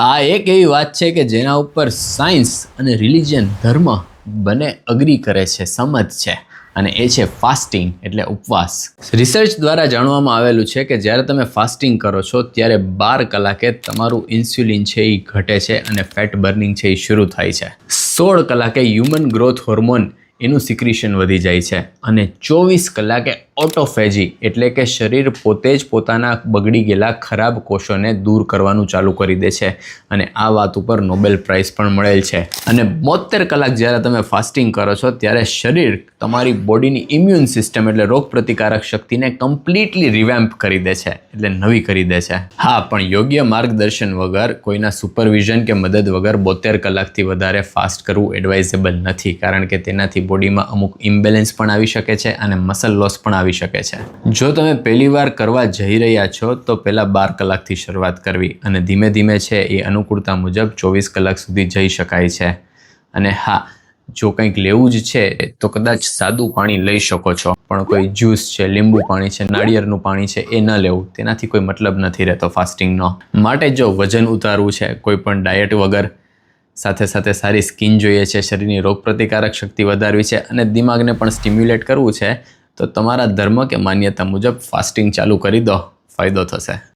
આ એક એવી વાત છે કે જેના ઉપર સાયન્સ અને રિલિજન ધર્મ બંને અગ્રી કરે છે, સંમત છે, અને એ છે ફાસ્ટિંગ એટલે ઉપવાસ. રિસર્ચ દ્વારા જાણવામાં આવેલું છે કે જ્યારે તમે ફાસ્ટિંગ કરો છો ત્યારે 12 કલાકે તમારું ઇન્સ્યુલિન છે એ ઘટે છે અને ફેટ બર્નિંગ છે એ શરૂ થાય છે. 16 કલાકે હ્યુમન ગ્રોથ હોર્મોન એનું સિક્રિશન વધી જાય છે અને 24 કલાકે ઓટોફેજી એટલે કે શરીર પોતે જ પોતાના બગડી ગયેલા ખરાબ કોષોને દૂર કરવાનું ચાલુ કરી દે છે અને આ વાત ઉપર નોબેલ પ્રાઇઝ પણ મળેલ છે. અને 72 કલાક જ્યારે તમે ફાસ્ટિંગ કરો છો ત્યારે શરીર તમારી બોડીની ઇમ્યુન સિસ્ટમ એટલે રોગ પ્રતિકારક શક્તિને કમ્પ્લીટલી રિવેમ્પ કરી દે છે, એટલે નવી કરી દે છે. હા, પણ યોગ્ય માર્ગદર્શન વગર કોઈના સુપરવિઝન કે મદદ વગર 72 કલાકથી વધારે ફાસ્ટ કરવું એડવાઇઝેબલ નથી, કારણ કે તેનાથી બોડીમાં અમુક ઇમ્બેલેન્સ પણ આવી શકે છે અને મસલ લોસ પણ આવી શકે છે. જો તમે પહેલી વાર કરવા જઈ રહ્યા છો તો પહેલા 12 કલાકથી શરૂઆત કરવી અને ધીમે ધીમે છે એ અનુકૂળતા મુજબ 24 કલાક સુધી જઈ શકાય છે. અને હા, જો કંઈક લેવું જ છે તો કદાચ સાદું પાણી લઈ શકો છો, પણ કોઈ જ્યુસ છે, લીંબુ પાણી છે, નાળિયેરનું પાણી છે એ ન લેવું, તેનાથી કોઈ મતલબ નથી રહેતો ફાસ્ટિંગનો. માટે જો વજન ઉતારવું છે કોઈ પણ ડાયટ વગર, સાથે સાથે સારી સ્કિન જોઈએ છે, શરીરની રોગપ્રતિકારક શક્તિ વધારવી છે અને દિમાગને પણ સ્ટિમ્યુલેટ કરવું છે, તો તમારા ધર્મ કે માન્યતા મુજબ ફાસ્ટિંગ ચાલુ કરી દો, ફાયદો થશે.